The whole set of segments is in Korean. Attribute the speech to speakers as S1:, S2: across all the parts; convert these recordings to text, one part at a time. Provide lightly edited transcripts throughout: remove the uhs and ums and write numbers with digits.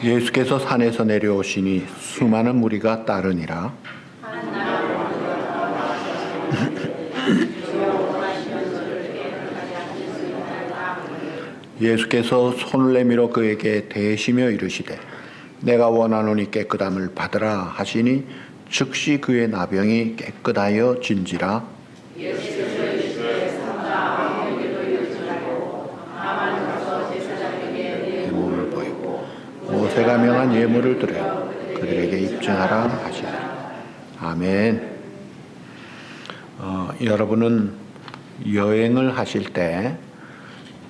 S1: 예수께서 산에서 내려오시니 수많은 무리가 따르니라. 예수께서 손을 내밀어 그에게 대시며 이르시되 내가 원하노니 깨끗함을 받으라 하시니 즉시 그의 나병이 깨끗하여 진지라. 몸을 보이고 모세가 명한 예물을 드려 그들에게 입증하라 하시니라. 아멘. 여러분은 여행을 하실 때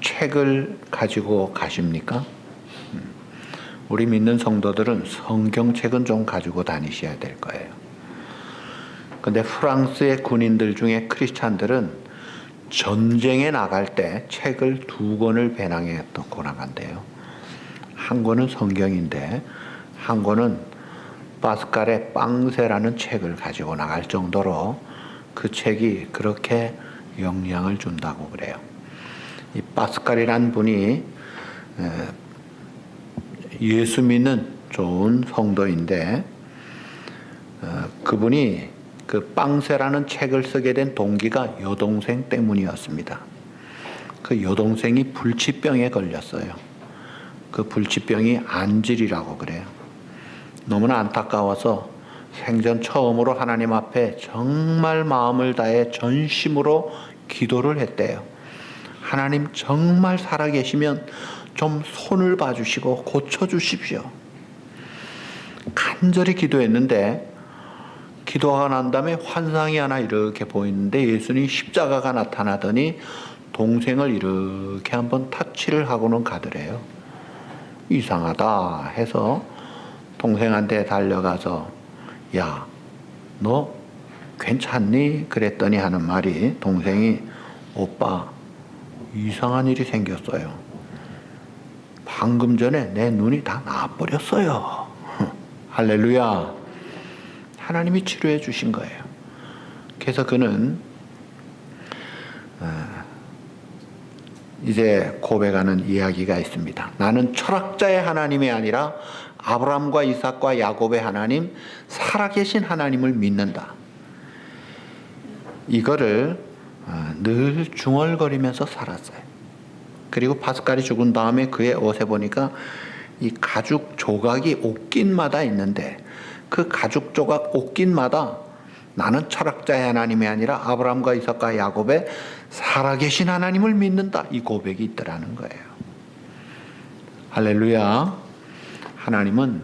S1: 책을 가지고 가십니까? 우리 믿는 성도들은 성경책은 좀 가지고 다니셔야 될 거예요. 근데 프랑스의 군인들 중에 크리스찬들은 전쟁에 나갈 때 책을 2권을 배낭에 넣고 나간대요. 한 권은 성경인데 한 권은 파스칼의 빵세라는 책을 가지고 나갈 정도로 그 책이 그렇게 영향을 준다고 그래요. 이 파스칼이란 분이 예수 믿는 좋은 성도인데 그분이 그 빵세라는 책을 쓰게 된 동기가 여동생 때문이었습니다. 그 여동생이 불치병에 걸렸어요. 그 불치병이 안질이라고 그래요. 너무나 안타까워서 생전 처음으로 하나님 앞에 정말 마음을 다해 전심으로 기도를 했대요. 하나님 정말 살아계시면 좀 손을 봐주시고 고쳐주십시오. 간절히 기도했는데 기도가 난 다음에 환상이 하나 이렇게 보이는데 예수님 십자가가 나타나더니 동생을 이렇게 한번 타치를 하고는 가더래요. 이상하다 해서 동생한테 달려가서 야, 너 괜찮니? 그랬더니 하는 말이 동생이 오빠 이상한 일이 생겼어요. 방금 전에 내 눈이 다 나아버렸어요. 할렐루야. 하나님이 치료해 주신 거예요. 그래서 그는 이제 고백하는 이야기가 있습니다. 나는 철학자의 하나님이 아니라 아브라함과 이삭과 야곱의 하나님, 살아계신 하나님을 믿는다. 이거를 늘 중얼거리면서 살았어요. 그리고 파스칼이 죽은 다음에 그의 옷에 보니까 이 가죽 조각이 옷깃마다 있는데 그 가죽 조각 옷깃마다 나는 철학자의 하나님이 아니라 아브라함과 이삭과 야곱의 살아계신 하나님을 믿는다. 이 고백이 있더라는 거예요. 할렐루야. 하나님은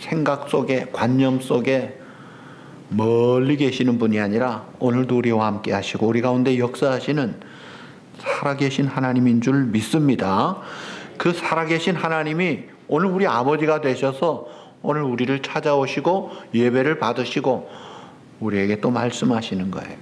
S1: 생각 속에, 관념 속에 멀리 계시는 분이 아니라 오늘도 우리와 함께 하시고 우리 가운데 역사하시는 살아계신 하나님인 줄 믿습니다. 그 살아계신 하나님이 오늘 우리 아버지가 되셔서 오늘 우리를 찾아오시고 예배를 받으시고 우리에게 또 말씀하시는 거예요.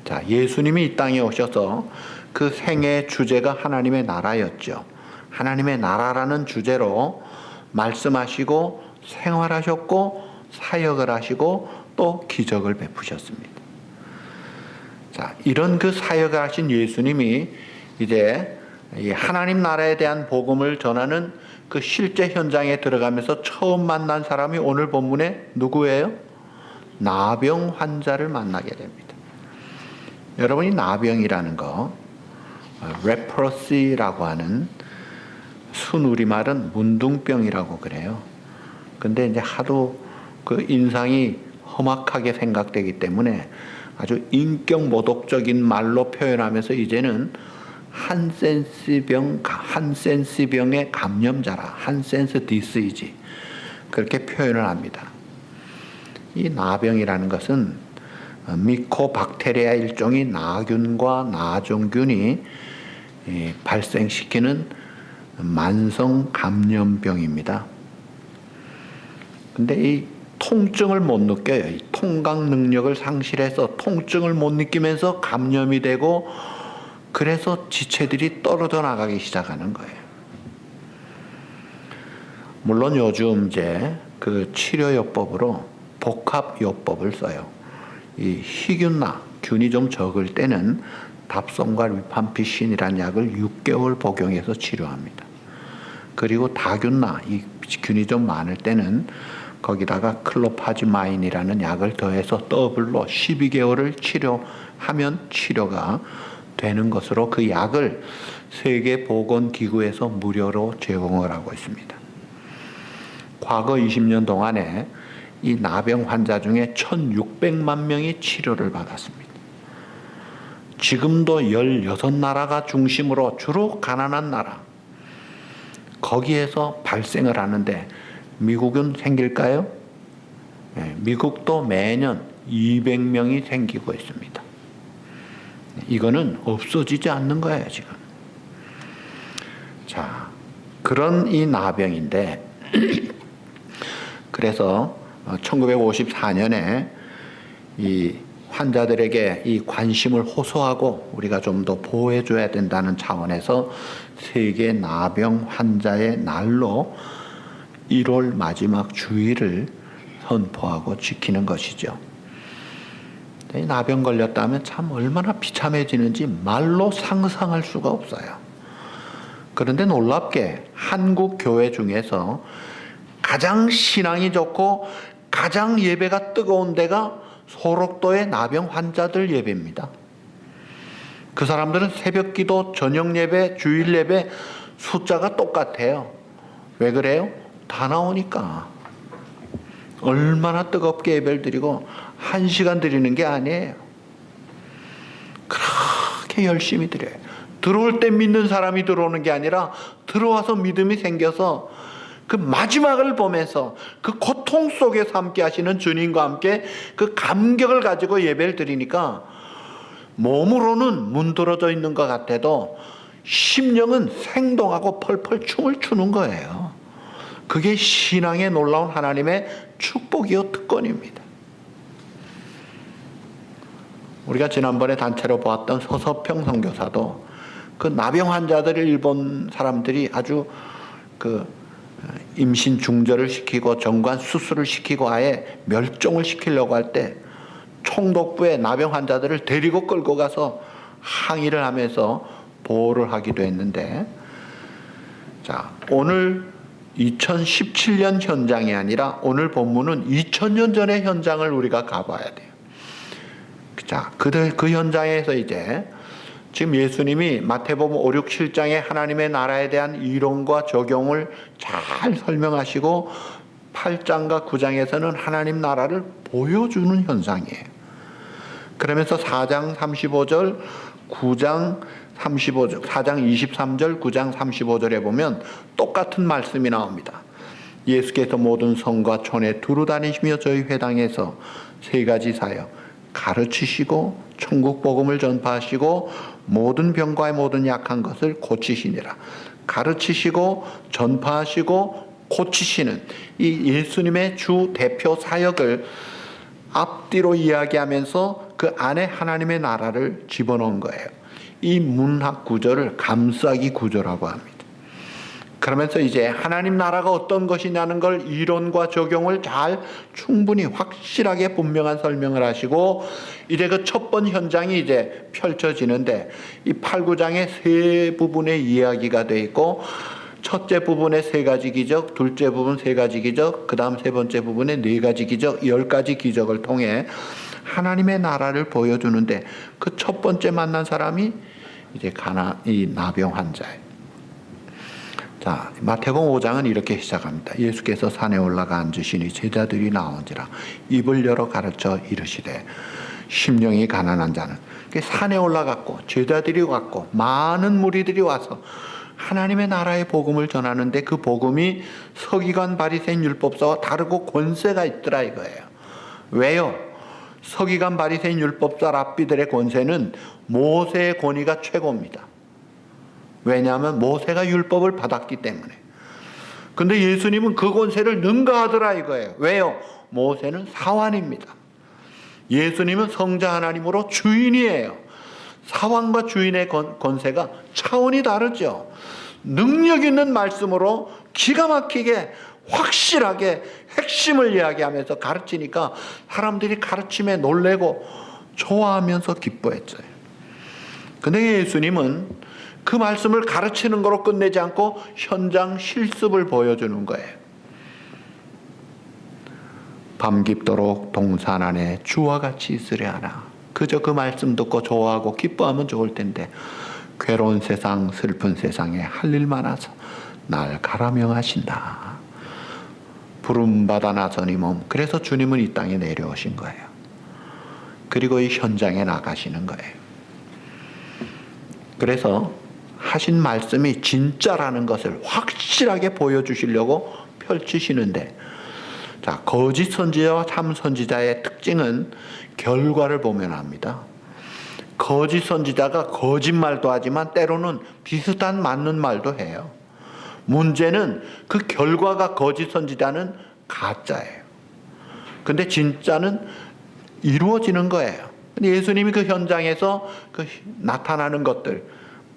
S1: 자, 예수님이 이 땅에 오셔서 그 생애의 주제가 하나님의 나라였죠. 하나님의 나라라는 주제로 말씀하시고 생활하셨고 사역을 하시고 또 기적을 베푸셨습니다. 자, 이런 그 사역을 하신 예수님이 이제 하나님 나라에 대한 복음을 전하는 그 실제 현장에 들어가면서 처음 만난 사람이 오늘 본문에 누구예요? 나병 환자를 만나게 됩니다. 여러분이 나병이라는 거, 레프러시라고 하는 순우리말은 문둥병이라고 그래요. 근데 이제 하도 그 인상이 험악하게 생각되기 때문에 아주 인격 모독적인 말로 표현하면서 이제는 한센스병의 감염자라, 한센스 디스이지 그렇게 표현을 합니다. 이 나병이라는 것은 미코박테리아 일종의 나균과 나종균이 발생시키는 만성 감염병입니다. 근데 이 통증을 못 느껴요. 이 통각 능력을 상실해서 통증을 못 느끼면서 감염이 되고 그래서 지체들이 떨어져 나가기 시작하는 거예요. 물론 요즘 이제 그 치료요법으로 복합요법을 써요. 이 희균나, 균이 좀 적을 때는 답솜과 리팜피신이라는 약을 6개월 복용해서 치료합니다. 그리고 다균나, 이 균이 좀 많을 때는 거기다가 클로파지마인이라는 약을 더해서 더블로 12개월을 치료하면 치료가 되는 것으로 그 약을 세계보건기구에서 무료로 제공을 하고 있습니다. 과거 20년 동안에 이 나병 환자 중에 1,600만 명이 치료를 받았습니다. 지금도 16나라가 중심으로 주로 가난한 나라, 거기에서 발생을 하는데 미국은 생길까요? 네, 미국도 매년 200명이 생기고 있습니다. 이거는 없어지지 않는 거예요, 지금. 자, 그런 이 나병인데, 그래서 1954년에 이 환자들에게 이 관심을 호소하고 우리가 좀 더 보호해줘야 된다는 차원에서 세계 나병 환자의 날로 1월 마지막 주일을 선포하고 지키는 것이죠. 나병 걸렸다면 참 얼마나 비참해지는지 말로 상상할 수가 없어요. 그런데 놀랍게 한국 교회 중에서 가장 신앙이 좋고 가장 예배가 뜨거운 데가 소록도의 나병 환자들 예배입니다. 그 사람들은 새벽 기도, 저녁 예배, 주일 예배 숫자가 똑같아요. 왜 그래요? 다 나오니까. 얼마나 뜨겁게 예배를 드리고 1시간 드리는 게 아니에요. 그렇게 열심히 드려요. 들어올 때 믿는 사람이 들어오는 게 아니라 들어와서 믿음이 생겨서 그 마지막을 보면서 그 고통 속에서 함께 하시는 주님과 함께 그 감격을 가지고 예배를 드리니까 몸으로는 문드러져 있는 것 같아도 심령은 생동하고 펄펄 춤을 추는 거예요. 그게 신앙의 놀라운 하나님의 축복이요 특권입니다. 우리가 지난번에 단체로 보았던 서서평 선교사도 그 나병 환자들을 일본 사람들이 아주 그 임신 중절을 시키고 정관 수술을 시키고 아예 멸종을 시키려고 할 때 총독부에 나병 환자들을 데리고 끌고 가서 항의를 하면서 보호를 하기도 했는데, 자, 오늘 2017년 현장이 아니라 오늘 본문은 2000년 전의 현장을 우리가 가봐야 돼요. 자, 그 현장에서 이제 지금 예수님이 마태복음 5, 6, 7장에 하나님의 나라에 대한 이론과 적용을 잘 설명하시고 8장과 9장에서는 하나님 나라를 보여주는 현상이에요. 그러면서 4장 35절, 9장 35절, 4장 23절, 9장 35절에 보면 똑같은 말씀이 나옵니다. 예수께서 모든 성과 촌에 두루 다니시며 저희 회당에서 세 가지 사역 가르치시고 천국 복음을 전파하시고 모든 병과 모든 약한 것을 고치시니라. 가르치시고 전파하시고 고치시는 이 예수님의 주 대표 사역을 앞뒤로 이야기하면서 그 안에 하나님의 나라를 집어넣은 거예요. 이 문학 구조를 감싸기 구조라고 합니다. 그러면서 이제 하나님 나라가 어떤 것이냐는 걸 이론과 적용을 잘 충분히 확실하게 분명한 설명을 하시고 이제 그 첫 번 현장이 이제 펼쳐지는데 이 8, 9장에 세 부분의 이야기가 되어 있고 첫째 부분에 세 가지 기적, 둘째 부분 세 가지 기적, 그 다음 세 번째 부분에 네 가지 기적, 10가지 기적을 통해 하나님의 나라를 보여주는데 그 첫 번째 만난 사람이 이제 이 나병 환자예요. 자, 마태복음 5장은 이렇게 시작합니다. 예수께서 산에 올라가 앉으시니 제자들이 나온지라 입을 열어 가르쳐 이르시되 심령이 가난한 자는 산에 올라갔고 제자들이 왔고 많은 무리들이 와서 하나님의 나라의 복음을 전하는데 그 복음이 서기관 바리새인 율법사와 다르고 권세가 있더라 이거예요. 왜요? 서기관 바리새인 율법사 랍비들의 권세는 모세의 권위가 최고입니다. 왜냐하면 모세가 율법을 받았기 때문에. 근데 예수님은 그 권세를 능가하더라 이거예요. 왜요? 모세는 사환입니다. 예수님은 성자 하나님으로 주인이에요. 사환과 주인의 권세가 차원이 다르죠. 능력 있는 말씀으로 기가 막히게 확실하게 핵심을 이야기하면서 가르치니까 사람들이 가르침에 놀래고 좋아하면서 기뻐했어요. 근데 예수님은 그 말씀을 가르치는 거로 끝내지 않고 현장 실습을 보여주는 거예요. 밤 깊도록 동산 안에 주와 같이 있으려 하나. 그저 그 말씀 듣고 좋아하고 기뻐하면 좋을 텐데 괴로운 세상, 슬픈 세상에 할 일 많아서 날 가라명하신다. 부름받아 나선 이 몸. 그래서 주님은 이 땅에 내려오신 거예요. 그리고 이 현장에 나가시는 거예요. 그래서 하신 말씀이 진짜라는 것을 확실하게 보여주시려고 펼치시는데, 자, 거짓 선지자와 참 선지자의 특징은 결과를 보면 압니다. 거짓 선지자가 거짓말도 하지만 때로는 비슷한 맞는 말도 해요. 문제는 그 결과가 거짓 선지자는 가짜예요. 근데 진짜는 이루어지는 거예요. 예수님이 그 현장에서 그 나타나는 것들,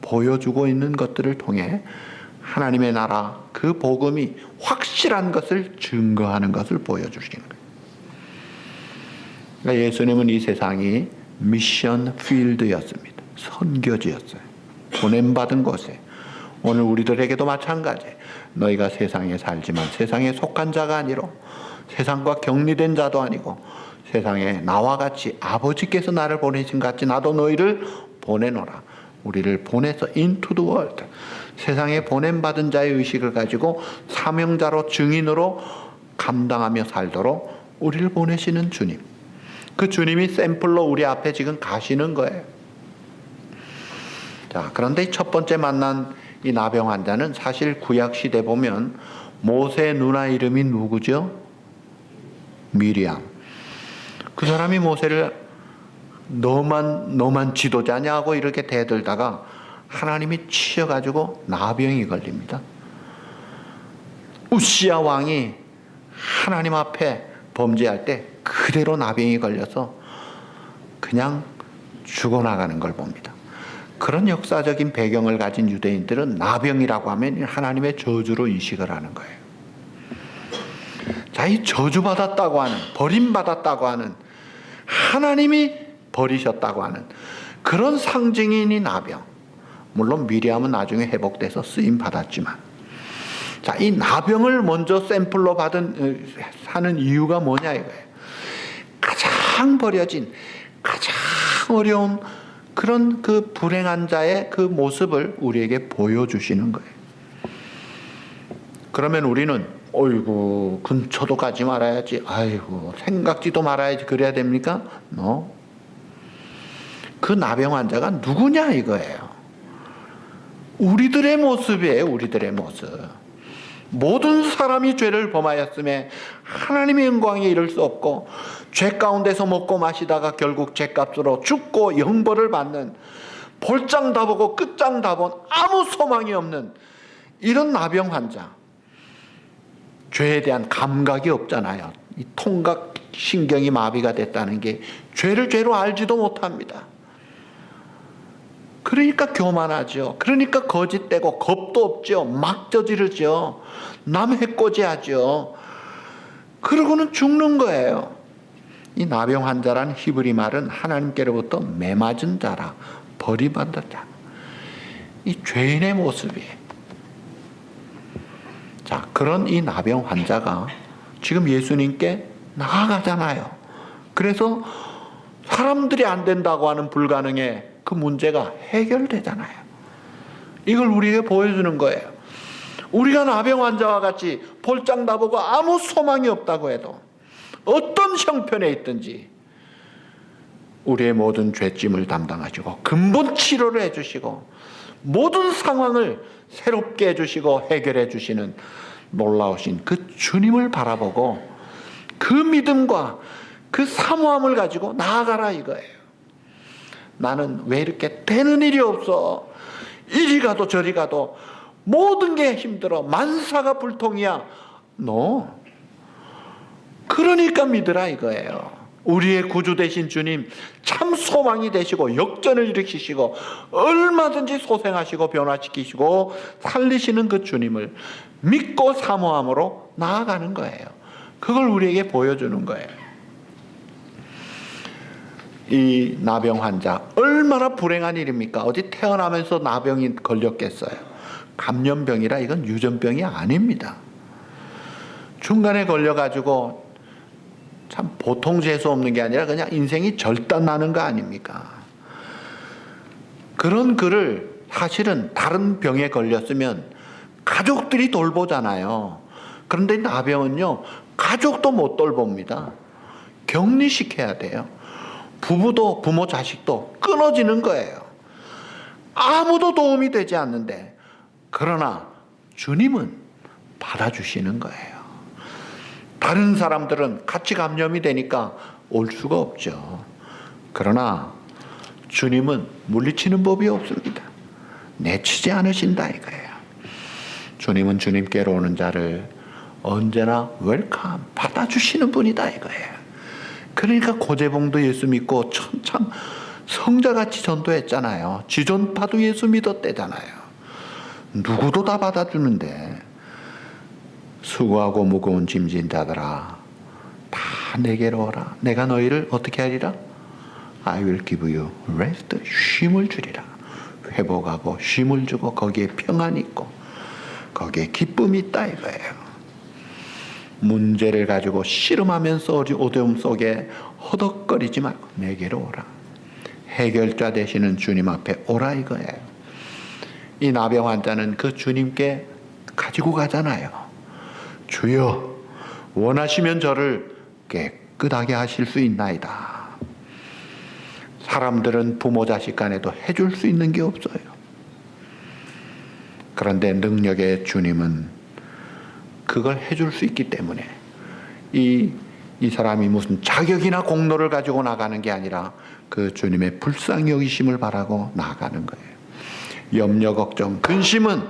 S1: 보여주고 있는 것들을 통해 하나님의 나라, 그 복음이 확실한 것을 증거하는 것을 보여주시는 거예요. 그러니까 예수님은 이 세상이 미션 필드였습니다. 선교지였어요. 보냄받은 곳에. 오늘 우리들에게도 마찬가지예요. 너희가 세상에 살지만 세상에 속한 자가 아니로 세상과 격리된 자도 아니고 세상에 나와 같이 아버지께서 나를 보내신 같이 나도 너희를 보내노라. 우리를 보내서 into the world, 세상에 보냄받은 자의 의식을 가지고 사명자로 증인으로 감당하며 살도록 우리를 보내시는 주님. 그 주님이 샘플로 우리 앞에 지금 가시는 거예요. 자, 그런데 첫 번째 만난 이 나병 환자는 사실 구약 시대 보면 모세의 누나 이름이 누구죠? 미리암. 그 사람이 모세를 너만 지도자냐고 이렇게 대들다가 하나님이 치여가지고 나병이 걸립니다. 우시야 왕이 하나님 앞에 범죄할 때 그대로 나병이 걸려서 그냥 죽어나가는 걸 봅니다. 그런 역사적인 배경을 가진 유대인들은 나병이라고 하면 하나님의 저주로 인식을 하는 거예요. 자, 이 저주받았다고 하는, 버림받았다고 하는, 하나님이 버리셨다고 하는 그런 상징인 이 나병. 물론 미리암은 나중에 회복돼서 쓰임 받았지만, 자, 이 나병을 먼저 샘플로 하는 이유가 뭐냐 이거예요. 가장 버려진, 가장 어려운 그런 그 불행한 자의 그 모습을 우리에게 보여주시는 거예요. 그러면 우리는 어이구 근처도 가지 말아야지, 아이고 생각지도 말아야지 그래야 됩니까? No. 그 나병 환자가 누구냐 이거예요. 우리들의 모습이에요. 우리들의 모습. 모든 사람이 죄를 범하였음에 하나님의 영광에 이를 수 없고 죄 가운데서 먹고 마시다가 결국 죄값으로 죽고 영벌을 받는, 볼장 다 보고 끝장 다 본 아무 소망이 없는 이런 나병 환자. 죄에 대한 감각이 없잖아요. 이 통각 신경이 마비가 됐다는 게 죄를 죄로 알지도 못합니다. 그러니까 교만하죠. 그러니까 거짓되고 겁도 없죠. 막 저지르죠. 남 해코지하죠. 그러고는 죽는 거예요. 이 나병 환자란 히브리 말은 하나님께로부터 매맞은 자라, 버림받은 자. 이 죄인의 모습이에요. 자, 그런 이 나병 환자가 지금 예수님께 나아가잖아요. 그래서 사람들이 안 된다고 하는 불가능의 그 문제가 해결되잖아요. 이걸 우리에게 보여주는 거예요. 우리가 나병 환자와 같이 볼장 다 보고 아무 소망이 없다고 해도 어떤 형편에 있든지 우리의 모든 죄짐을 담당하시고 근본 치료를 해주시고 모든 상황을 새롭게 해주시고 해결해 주시는 놀라우신 그 주님을 바라보고 그 믿음과 그 사모함을 가지고 나아가라 이거예요. 나는 왜 이렇게 되는 일이 없어? 이리 가도 저리 가도 모든 게 힘들어. 만사가 불통이야. No. 그러니까 믿으라 이거예요. 우리의 구주 되신 주님, 참 소망이 되시고 역전을 일으키시고 얼마든지 소생하시고 변화시키시고 살리시는 그 주님을 믿고 사모함으로 나아가는 거예요. 그걸 우리에게 보여주는 거예요. 이 나병 환자 얼마나 불행한 일입니까? 어디 태어나면서 나병이 걸렸겠어요? 감염병이라 이건 유전병이 아닙니다. 중간에 걸려가지고 참 보통 재수 없는 게 아니라 그냥 인생이 절단나는 거 아닙니까? 그런 그를 사실은 다른 병에 걸렸으면 가족들이 돌보잖아요. 그런데 나병은요, 가족도 못 돌봅니다. 격리시켜야 돼요. 부부도 부모 자식도 끊어지는 거예요. 아무도 도움이 되지 않는데, 그러나 주님은 받아주시는 거예요. 다른 사람들은 같이 감염이 되니까 올 수가 없죠. 그러나 주님은 물리치는 법이 없습니다. 내치지 않으신다 이거예요. 주님은 주님께로 오는 자를 언제나 웰컴 받아주시는 분이다 이거예요. 그러니까 고재봉도 예수 믿고 참 성자같이 전도했잖아요. 지존파도 예수 믿었대잖아요. 누구도 다 받아주는데, 수고하고 무거운 짐진 자들아 다 내게로 오라. 내가 너희를 어떻게 하리라? I will give you rest. 쉼을 주리라. 회복하고 쉼을 주고 거기에 평안이 있고 거기에 기쁨이 있다 이거예요. 문제를 가지고 씨름하면서 어려움 속에 허덕거리지 말고 내게로 오라. 해결자 되시는 주님 앞에 오라 이거예요. 이 나병 환자는 그 주님께 가지고 가잖아요. 주여, 원하시면 저를 깨끗하게 하실 수 있나이다. 사람들은 부모 자식 간에도 해줄 수 있는 게 없어요. 그런데 능력의 주님은 그걸 해줄 수 있기 때문에 이 사람이 무슨 자격이나 공로를 가지고 나가는 게 아니라 그 주님의 불쌍히 여기심을 바라고 나아가는 거예요. 염려, 걱정, 근심은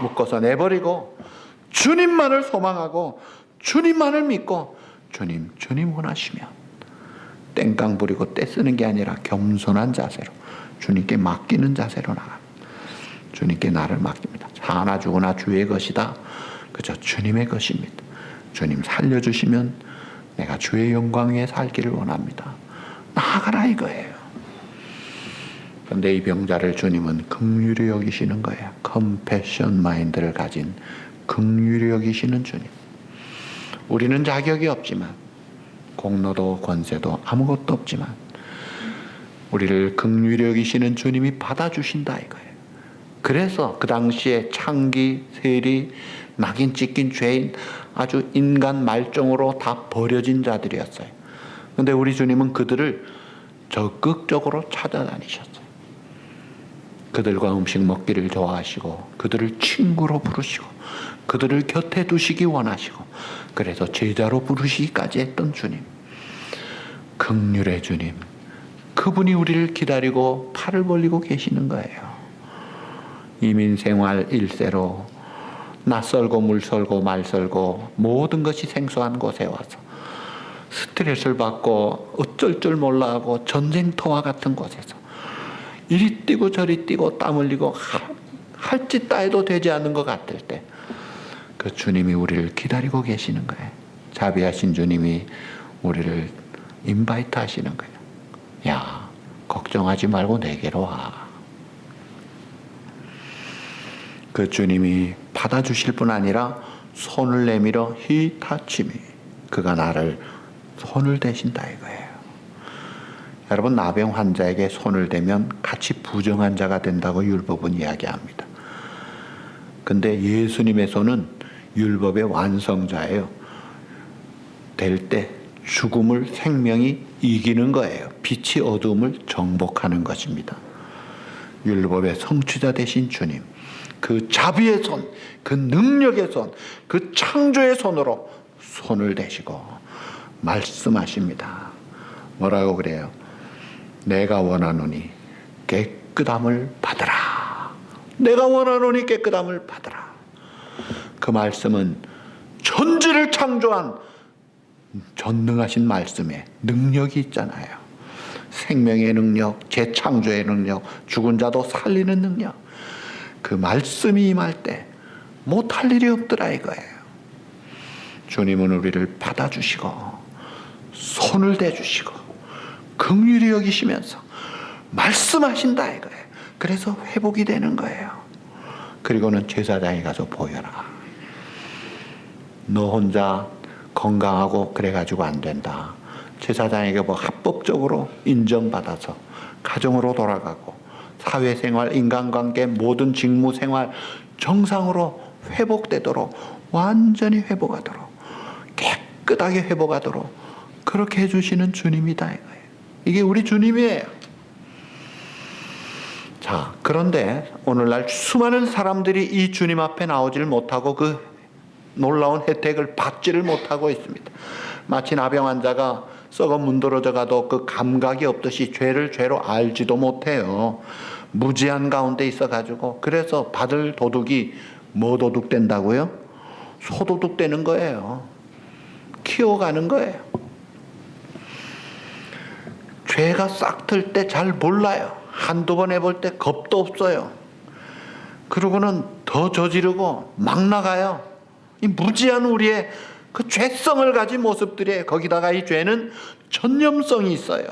S1: 묶어서 내버리고 주님만을 소망하고 주님만을 믿고 주님 원하시면 땡깡 부리고 떼쓰는 게 아니라 겸손한 자세로 주님께 맡기는 자세로 나갑니다. 주님께 나를 맡깁니다. 사나 죽으나 주의 것이다. 그저 주님의 것입니다. 주님 살려주시면 내가 주의 영광 위에 살기를 원합니다. 나아가라 이거예요. 그런데 이 병자를 주님은 긍휼히 여기시는 거예요. 컴패션 마인드를 가진 긍휼히 여기시는 주님. 우리는 자격이 없지만, 공로도 권세도 아무것도 없지만 우리를 긍휼히 여기시는 주님이 받아주신다 이거예요. 그래서 그 당시에 창기, 세리, 낙인 찍힌 죄인, 아주 인간 말종으로 다 버려진 자들이었어요. 그런데 우리 주님은 그들을 적극적으로 찾아다니셨어요. 그들과 음식 먹기를 좋아하시고 그들을 친구로 부르시고 그들을 곁에 두시기 원하시고 그래서 제자로 부르시기까지 했던 주님, 긍휼의 주님, 그분이 우리를 기다리고 팔을 벌리고 계시는 거예요. 이민생활 1세로 낯설고 물설고 말설고 모든 것이 생소한 곳에 와서 스트레스를 받고 어쩔 줄 몰라 하고 전쟁터와 같은 곳에서 이리 뛰고 저리 뛰고 땀 흘리고 할 짓 다 해도 되지 않는 것 같을 때 그 주님이 우리를 기다리고 계시는 거예요. 자비하신 주님이 우리를 인바이트 하시는 거예요. 야, 걱정하지 말고 내게로 와. 그 주님이 받아주실 뿐 아니라 손을 내밀어 He touch me. 그가 나를 손을 대신다 이거예요. 여러분, 나병 환자에게 손을 대면 같이 부정한 자가 된다고 율법은 이야기합니다. 근데 예수님의 손은 율법의 완성자예요. 될 때 죽음을 생명이 이기는 거예요. 빛이 어두움을 정복하는 것입니다. 율법의 성취자 되신 주님, 그 자비의 손, 그 능력의 손, 그 창조의 손으로 손을 대시고 말씀하십니다. 뭐라고 그래요? 내가 원하노니 깨끗함을 받으라. 내가 원하노니 깨끗함을 받으라. 그 말씀은 천지를 창조한 전능하신 말씀에 능력이 있잖아요. 생명의 능력, 재창조의 능력, 죽은 자도 살리는 능력. 그 말씀이 임할 때 못할 일이 없더라 이거예요. 주님은 우리를 받아주시고 손을 대주시고 긍휼히 여기시면서 말씀하신다 이거예요. 그래서 회복이 되는 거예요. 그리고는 제사장에 가서 보여라. 너 혼자 건강하고 그래가지고 안 된다. 제사장에게 뭐 합법적으로 인정받아서 가정으로 돌아가고 사회생활, 인간관계, 모든 직무생활 정상으로 회복되도록, 완전히 회복하도록, 깨끗하게 회복하도록 그렇게 해주시는 주님이다 이거예요. 이게 우리 주님이에요. 자, 그런데 오늘날 수많은 사람들이 이 주님 앞에 나오지를 못하고 그 놀라운 혜택을 받지를 못하고 있습니다. 마치 나병 환자가 썩어 문드러져 가도 그 감각이 없듯이 죄를 죄로 알지도 못해요. 무지한 가운데 있어가지고. 그래서 받을 도둑이 뭐 도둑 된다고요? 소도둑 되는 거예요. 키워가는 거예요. 죄가 싹틀 때 잘 몰라요. 한두 번 해볼 때 겁도 없어요. 그러고는 더 저지르고 막 나가요. 이 무지한 우리의 그 죄성을 가진 모습들이에요. 거기다가 이 죄는 전념성이 있어요.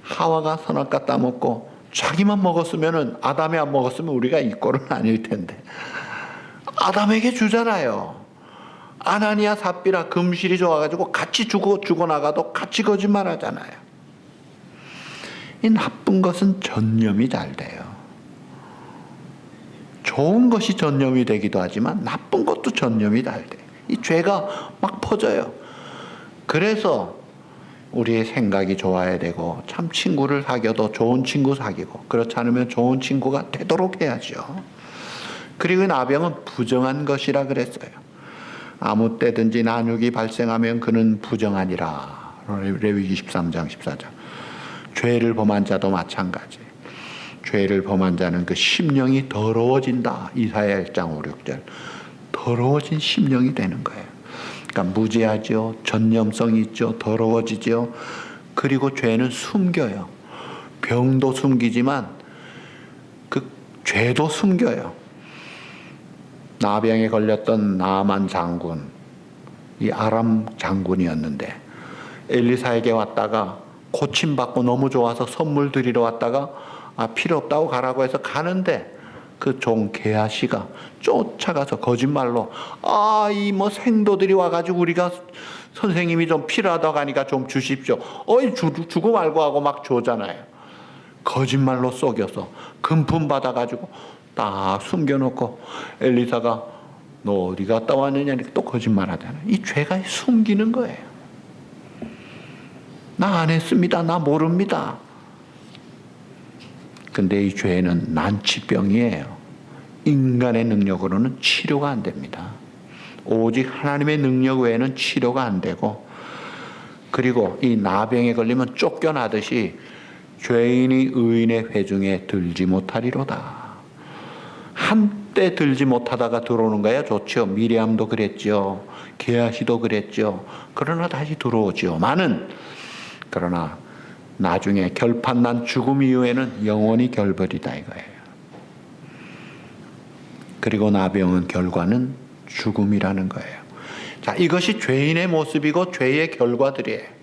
S1: 하와가 선악과 따먹고 자기만 먹었으면은, 아담이 안 먹었으면 우리가 이 꼴은 아닐 텐데 아담에게 주잖아요. 아나니아 삽비라 금실이 좋아가지고 같이 죽어나가도 같이 거짓말 하잖아요. 이 나쁜 것은 전념이 잘 돼요. 좋은 것이 전념이 되기도 하지만 나쁜 것도 전념이 잘 돼요. 이 죄가 막 퍼져요. 그래서 우리의 생각이 좋아야 되고, 참 친구를 사귀어도 좋은 친구 사귀고, 그렇지 않으면 좋은 친구가 되도록 해야죠. 그리고 나병은 부정한 것이라 그랬어요. 아무 때든지 난육이 발생하면 그는 부정하니라. 레위기 13장 14장. 죄를 범한 자도 마찬가지. 죄를 범한 자는 그 심령이 더러워진다. 이사야 1장 5, 6절. 더러워진 심령이 되는 거예요. 그러니까 무지하죠. 전념성이 있죠. 더러워지죠. 그리고 죄는 숨겨요. 병도 숨기지만 그 죄도 숨겨요. 나병에 걸렸던 나만 장군, 이 아람 장군이었는데 엘리사에게 왔다가 고침받고 너무 좋아서 선물 드리러 왔다가 필요 없다고 가라고 해서 가는데 그 종 게하시가 쫓아가서 거짓말로 이 뭐 생도들이 와가지고 우리가 선생님이 좀 필요하다고 하니까 좀 주십시오. 주고 말고 하고 막 줘잖아요. 거짓말로 속여서 금품 받아가지고 딱 숨겨놓고 엘리사가 너 어디 갔다 왔느냐 또 거짓말 하잖아요. 이 죄가 숨기는 거예요. 나 안 했습니다. 나 모릅니다. 근데 이 죄는 난치병이에요. 인간의 능력으로는 치료가 안 됩니다. 오직 하나님의 능력 외에는 치료가 안 되고, 그리고 이 나병에 걸리면 쫓겨나듯이 죄인이 의인의 회중에 들지 못하리로다. 한때 들지 못하다가 들어오는 거야 좋죠. 미리암도 그랬죠. 게하시도 그랬죠. 그러나 다시 들어오죠. 그러나 나중에 결판난 죽음 이후에는 영원히 결벌이다 이거예요. 그리고 나병은 결과는 죽음이라는 거예요. 자, 이것이 죄인의 모습이고 죄의 결과들이에요.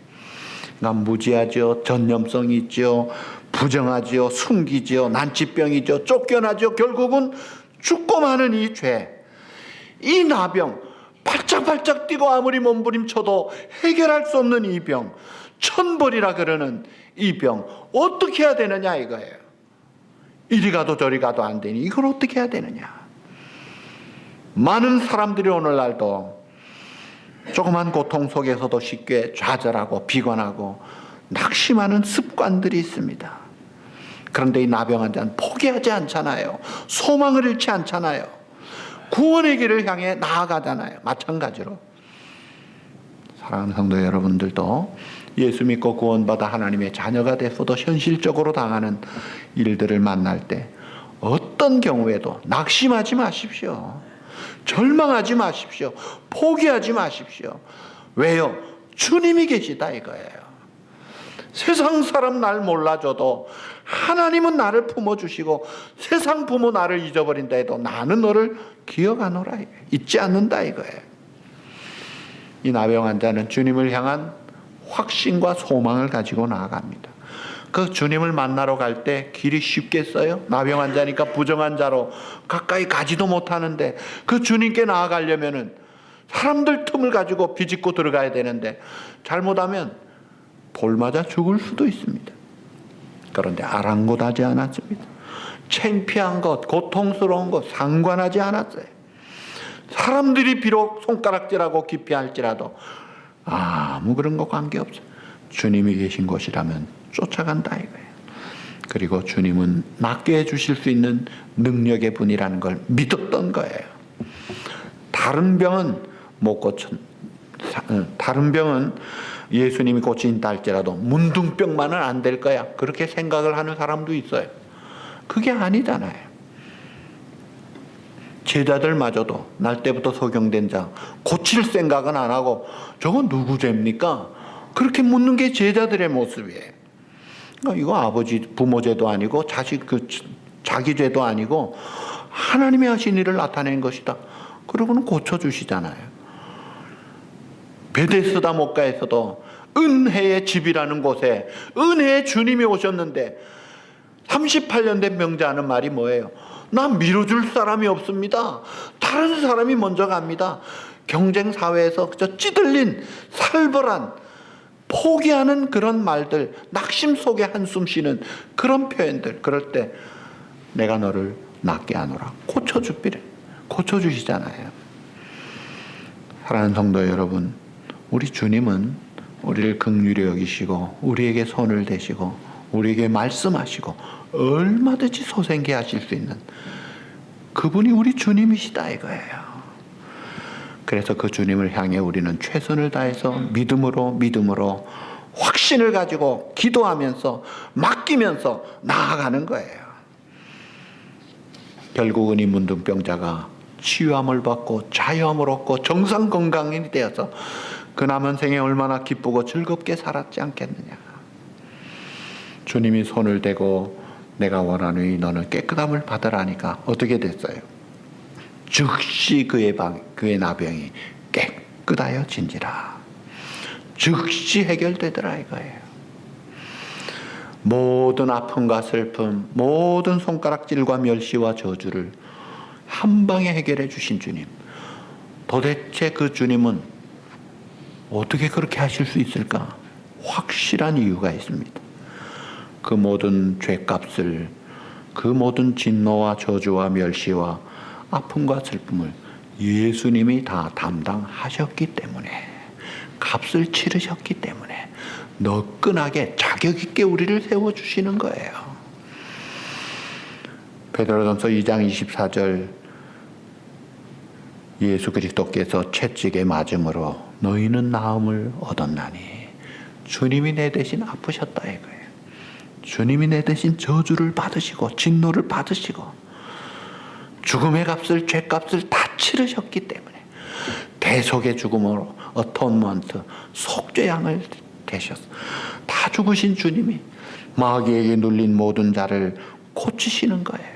S1: 그러니까 무지하죠. 전념성이 있죠. 부정하죠. 숨기죠. 난치병이죠. 쫓겨나죠. 결국은 죽고 마는 이 죄. 이 나병, 발짝발짝 뛰고 아무리 몸부림쳐도 해결할 수 없는 이 병, 천벌이라 그러는 이 병, 어떻게 해야 되느냐 이거예요. 이리 가도 저리 가도 안 되니 이걸 어떻게 해야 되느냐. 많은 사람들이 오늘날도 조그만 고통 속에서도 쉽게 좌절하고 비관하고 낙심하는 습관들이 있습니다. 그런데 이 나병 환자는 포기하지 않잖아요. 소망을 잃지 않잖아요. 구원의 길을 향해 나아가잖아요. 마찬가지로 사랑하는 성도 여러분들도 예수 믿고 구원받아 하나님의 자녀가 돼서도 현실적으로 당하는 일들을 만날 때 어떤 경우에도 낙심하지 마십시오. 절망하지 마십시오. 포기하지 마십시오. 왜요? 주님이 계시다 이거예요. 세상 사람 날 몰라줘도 하나님은 나를 품어주시고 세상 부모 나를 잊어버린다 해도 나는 너를 기억하노라, 잊지 않는다 이거예요. 이 나병 환자는 주님을 향한 확신과 소망을 가지고 나아갑니다. 그 주님을 만나러 갈 때 길이 쉽겠어요? 나병 환자니까 부정한 자로 가까이 가지도 못하는데 그 주님께 나아가려면은 사람들 틈을 가지고 비집고 들어가야 되는데 잘못하면 돌 맞아 죽을 수도 있습니다. 그런데 아랑곳하지 않았습니다. 창피한 것, 고통스러운 것 상관하지 않았어요. 사람들이 비록 손가락질하고 기피할지라도 아무 그런 거 관계없어요. 주님이 계신 곳이라면 쫓아간다 이거예요. 그리고 주님은 낫게 해주실 수 있는 능력의 분이라는 걸 믿었던 거예요. 다른 병은 못 고친, 다른 병은 예수님이 고친다 할지라도 문둥병만은 안 될 거야. 그렇게 생각을 하는 사람도 있어요. 그게 아니잖아요. 제자들마저도 날 때부터 소경된 자 고칠 생각은 안 하고 저건 누구 죄입니까? 그렇게 묻는 게 제자들의 모습이에요. 이거 아버지 부모 죄도 아니고 자기 죄도 아니고 하나님이 하신 일을 나타낸 것이다. 그러고는 고쳐주시잖아요. 베데스다 목가에서도 은혜의 집이라는 곳에 은혜의 주님이 오셨는데 38년 된 병자하는 말이 뭐예요? 나 밀어줄 사람이 없습니다. 다른 사람이 먼저 갑니다. 경쟁 사회에서 그저 찌들린 살벌한 포기하는 그런 말들, 낙심 속에 한숨 쉬는 그런 표현들, 그럴 때 내가 너를 낫게 하노라. 고쳐주시잖아요. 사랑하는 성도 여러분, 우리 주님은 우리를 긍휼히 여기시고 우리에게 손을 대시고 우리에게 말씀하시고 얼마든지 소생케 하실 수 있는 그분이 우리 주님이시다 이거예요. 그래서 그 주님을 향해 우리는 최선을 다해서 믿음으로 확신을 가지고 기도하면서 맡기면서 나아가는 거예요. 결국은 이 문둥병자가 치유함을 받고 자유함을 얻고 정상 건강이 되어서 그 남은 생에 얼마나 기쁘고 즐겁게 살았지 않겠느냐. 주님이 손을 대고 내가 원하노니 너는 깨끗함을 받으라니까 어떻게 됐어요? 즉시 그의 나병이 깨끗하여진지라. 즉시 해결되더라 이거예요. 모든 아픔과 슬픔, 모든 손가락질과 멸시와 저주를 한 방에 해결해 주신 주님. 도대체 그 주님은 어떻게 그렇게 하실 수 있을까? 확실한 이유가 있습니다. 그 모든 죄값을, 그 모든 진노와 저주와 멸시와 아픔과 슬픔을 예수님이 다 담당하셨기 때문에, 값을 치르셨기 때문에 너끈하게 자격 있게 우리를 세워주시는 거예요. 베드로전서 2장 24절 예수 그리스도께서 채찍에 맞음으로 너희는 나음을 얻었나니 주님이 내 대신 아프셨다 이거예요. 주님이 내 대신 저주를 받으시고 진노를 받으시고 죽음의 값을, 죄값을 다 치르셨기 때문에 대속의 죽음으로 어톤먼트, 속죄양을 되셨어. 다 죽으신 주님이 마귀에게 눌린 모든 자를 고치시는 거예요.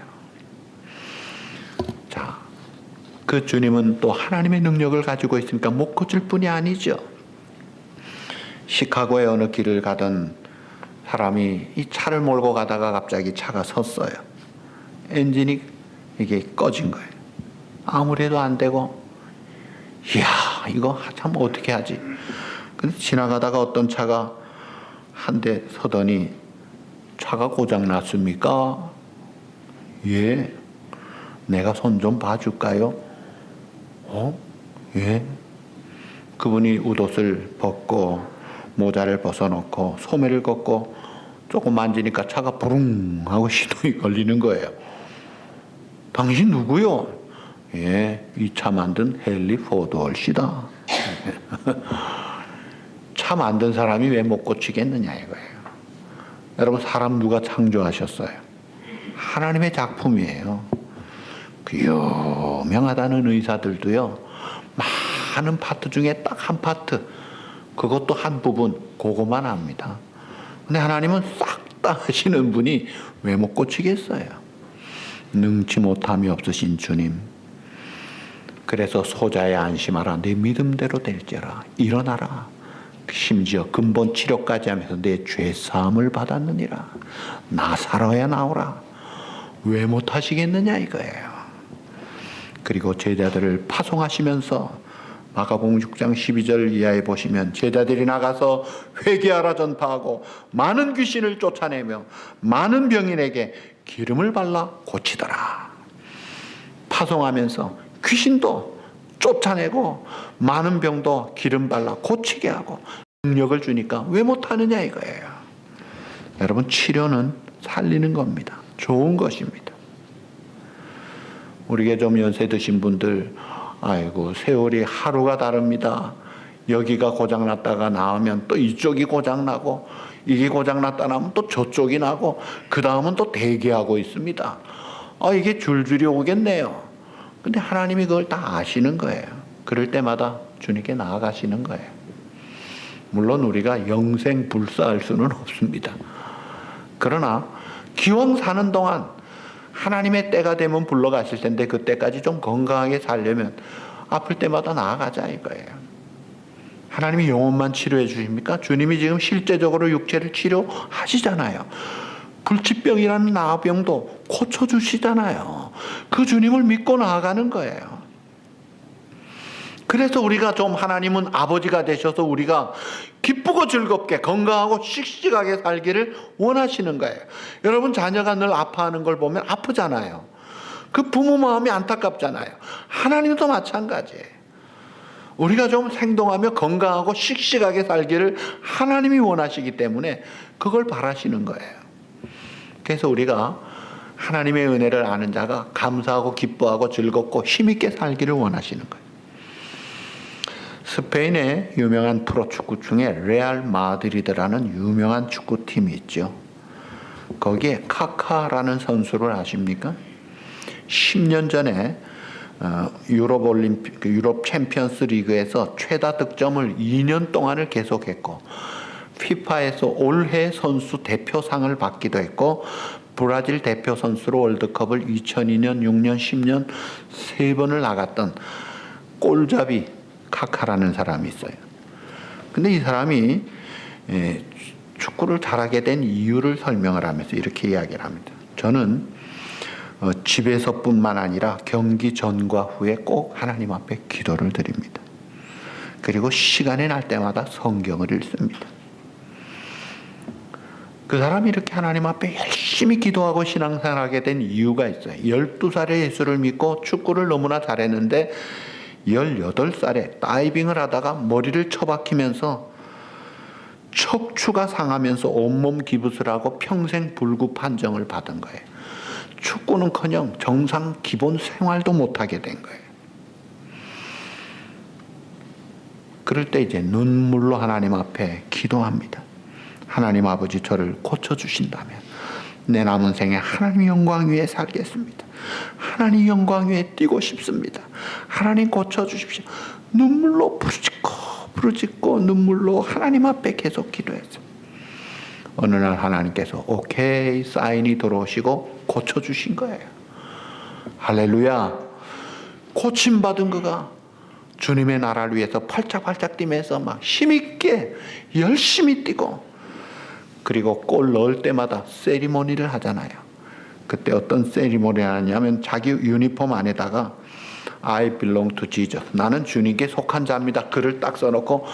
S1: 자, 그 주님은 또 하나님의 능력을 가지고 있으니까 못 고칠 뿐이 아니죠. 시카고의 어느 길을 가던 사람이 이 차를 몰고 가다가 갑자기 차가 섰어요. 엔진이 이게 꺼진 거예요. 아무래도 안 되고, 이야, 이거 참 어떻게 하지? 근데 지나가다가 어떤 차가 한 대 서더니 차가 고장 났습니까? 예. 내가 손 좀 봐줄까요? 예. 그분이 웃옷을 벗고 모자를 벗어놓고 소매를 걷고 조금 만지니까 차가 부릉 하고 시동이 걸리는 거예요. 당신 누구요? 예, 이 차 만든 헨리 포드 올시다. 차 만든 사람이 왜 못 고치겠느냐 이거예요. 여러분, 사람 누가 창조하셨어요? 하나님의 작품이에요. 그 유명하다는 의사들도요, 많은 파트 중에 딱 한 파트, 그것도 한 부분, 그것만 합니다. 근데 하나님은 싹 다 하시는 분이 왜 못 고치겠어요? 능치 못함이 없으신 주님. 그래서 소자의 안심하라. 내 믿음대로 될지어라. 일어나라. 심지어 근본 치료까지 하면서 내 죄 사함을 받았느니라. 나사로야 나오라. 왜 못하시겠느냐 이거예요. 그리고 제자들을 파송하시면서 마가복음 6장 12절 이하에 보시면 제자들이 나가서 회개하라 전파하고 많은 귀신을 쫓아내며 많은 병인에게 기름을 발라 고치더라. 파송하면서 귀신도 쫓아내고 많은 병도 기름 발라 고치게 하고 능력을 주니까 왜 못하느냐 이거예요. 여러분, 치료는 살리는 겁니다. 좋은 것입니다. 우리가 좀 연세 드신 분들, 아이고 세월이 하루가 다릅니다. 여기가 고장났다가 나오면 또 이쪽이 고장나고, 이게 고장났다 나면 또 저쪽이 나고, 그 다음은 또 대기하고 있습니다. 이게 줄줄이 오겠네요. 근데 하나님이 그걸 다 아시는 거예요. 그럴 때마다 주님께 나아가시는 거예요. 물론 우리가 영생 불사할 수는 없습니다. 그러나 기왕 사는 동안 하나님의 때가 되면 불러가실 텐데 그때까지 좀 건강하게 살려면 아플 때마다 나아가자 이거예요. 하나님이 영혼만 치료해 주십니까? 주님이 지금 실제적으로 육체를 치료하시잖아요. 불치병이라는 나병도 고쳐주시잖아요. 그 주님을 믿고 나아가는 거예요. 그래서 우리가 좀 하나님은 아버지가 되셔서 우리가 기쁘고 즐겁게 건강하고 씩씩하게 살기를 원하시는 거예요. 여러분, 자녀가 늘 아파하는 걸 보면 아프잖아요. 그 부모 마음이 안타깝잖아요. 하나님도 마찬가지예요. 우리가 좀 생동하며 건강하고 씩씩하게 살기를 하나님이 원하시기 때문에 그걸 바라시는 거예요. 그래서 우리가 하나님의 은혜를 아는 자가 감사하고 기뻐하고 즐겁고 힘있게 살기를 원하시는 거예요. 스페인의 유명한 프로축구 중에 레알 마드리드라는 유명한 축구팀이 있죠. 거기에 카카라는 선수를 아십니까? 10년 전에 유럽 챔피언스 리그에서 최다 득점을 2년 동안을 계속했고, 피파에서 올해 선수 대표상을 받기도 했고, 브라질 대표 선수로 월드컵을 2002년, 6년, 10년 3번을 나갔던 골잡이 카카라는 사람이 있어요. 근데 이 사람이 축구를 잘하게 된 이유를 설명을 하면서 이렇게 이야기를 합니다. 저는 집에서뿐만 아니라 경기 전과 후에 꼭 하나님 앞에 기도를 드립니다. 그리고 시간이 날 때마다 성경을 읽습니다. 그 사람이 이렇게 하나님 앞에 열심히 기도하고 신앙생활하게 된 이유가 있어요. 12살에 예수를 믿고 축구를 너무나 잘했는데 18살에 다이빙을 하다가 머리를 처박히면서 척추가 상하면서 온몸 기부스를 하고 평생 불구 판정을 받은 거예요. 축구는커녕 정상 기본 생활도 못하게 된 거예요. 그럴 때 이제 눈물로 하나님 앞에 기도합니다. 하나님 아버지, 저를 고쳐주신다면 내 남은 생에 하나님 영광 위에 살겠습니다. 하나님 영광 위에 뛰고 싶습니다. 하나님 고쳐주십시오. 눈물로 부르짖고 눈물로 하나님 앞에 계속 기도했어요. 어느 날 하나님께서 오케이 사인이 들어오시고 고쳐주신 거예요. 할렐루야. 고침받은 그가 주님의 나라를 위해서 팔짝팔짝 뛰면서 막 힘있게 열심히 뛰고, 그리고 골 넣을 때마다 세리머니를 하잖아요. 그때 어떤 세리머니를 하냐면 자기 유니폼 안에다가 I belong to Jesus, 나는 주님께 속한 자입니다, 글을 딱 써놓고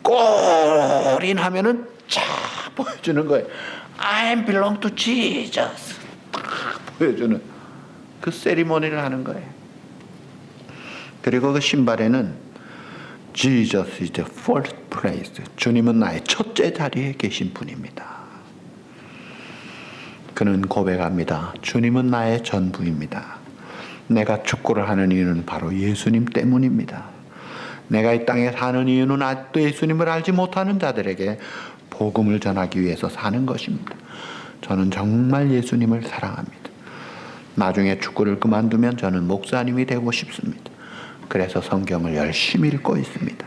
S1: 골인 하면은 쫙 보여주는 거예요. I belong to Jesus 딱 보여주는 그 세리머니를 하는 거예요. 그리고 그 신발에는 Jesus is the first place, 주님은 나의 첫째 자리에 계신 분입니다. 그는 고백합니다. 주님은 나의 전부입니다. 내가 축구를 하는 이유는 바로 예수님 때문입니다. 내가 이 땅에 사는 이유는 아직도 예수님을 알지 못하는 자들에게 복음을 전하기 위해서 사는 것입니다. 저는 정말 예수님을 사랑합니다. 나중에 축구를 그만두면 저는 목사님이 되고 싶습니다. 그래서 성경을 열심히 읽고 있습니다.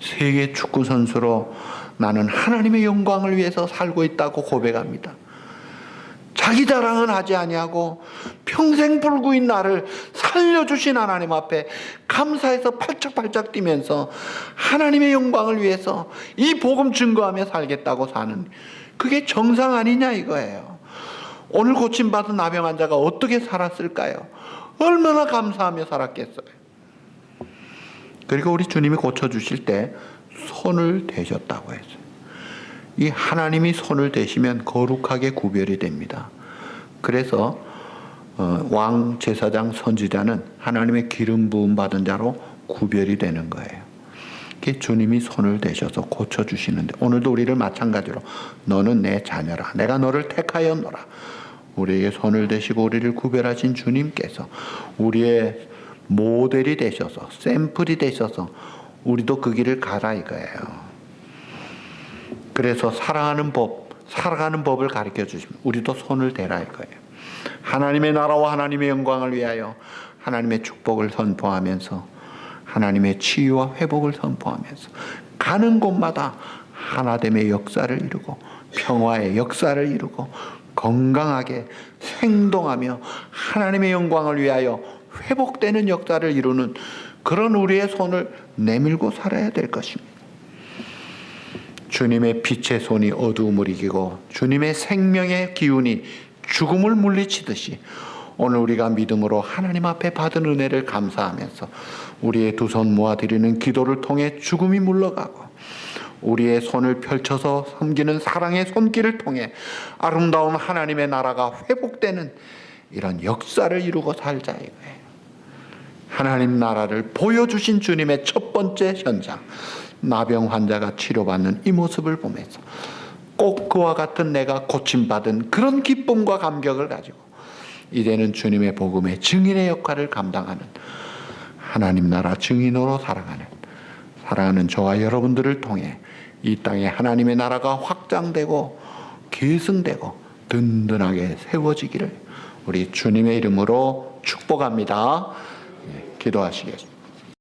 S1: 세계 축구 선수로 나는 하나님의 영광을 위해서 살고 있다고 고백합니다. 자기 자랑은 하지 아니하고 평생 불구인 나를 살려주신 하나님 앞에 감사해서 팔짝팔짝 뛰면서 하나님의 영광을 위해서 이 복음 증거하며 살겠다고 사는, 그게 정상 아니냐 이거예요. 오늘 고침받은 나병 환자가 어떻게 살았을까요? 얼마나 감사하며 살았겠어요. 그리고 우리 주님이 고쳐주실 때 손을 대셨다고 했어요. 이 하나님이 손을 대시면 거룩하게 구별이 됩니다. 그래서 왕, 제사장, 선지자는 하나님의 기름 부음 받은 자로 구별이 되는 거예요. 그게 주님이 손을 대셔서 고쳐주시는데, 오늘도 우리를 마찬가지로 너는 내 자녀라, 내가 너를 택하였노라, 우리에게 손을 대시고 우리를 구별하신 주님께서 우리의 모델이 되셔서, 샘플이 되셔서 우리도 그 길을 가라 이거예요. 그래서 사랑하는 법, 살아가는 법을 가르쳐 주시면 우리도 손을 대라 이거예요. 하나님의 나라와 하나님의 영광을 위하여 하나님의 축복을 선포하면서 하나님의 치유와 회복을 선포하면서 가는 곳마다 하나됨의 역사를 이루고 평화의 역사를 이루고 건강하게 생동하며 하나님의 영광을 위하여 회복되는 역사를 이루는 그런 우리의 손을 내밀고 살아야 될 것입니다. 주님의 빛의 손이 어두움을 이기고 주님의 생명의 기운이 죽음을 물리치듯이 오늘 우리가 믿음으로 하나님 앞에 받은 은혜를 감사하면서 우리의 두 손 모아드리는 기도를 통해 죽음이 물러가고 우리의 손을 펼쳐서 섬기는 사랑의 손길을 통해 아름다운 하나님의 나라가 회복되는 이런 역사를 이루고 살자 이거예요. 하나님 나라를 보여주신 주님의 첫 번째 현장, 나병 환자가 치료받는 이 모습을 보면서 꼭 그와 같은 내가 고침받은 그런 기쁨과 감격을 가지고 이제는 주님의 복음의 증인의 역할을 감당하는 하나님 나라 증인으로 사랑하는 저와 여러분들을 통해 이 땅에 하나님의 나라가 확장되고 계승되고 든든하게 세워지기를 우리 주님의 이름으로 축복합니다. 기도하시겠습니다.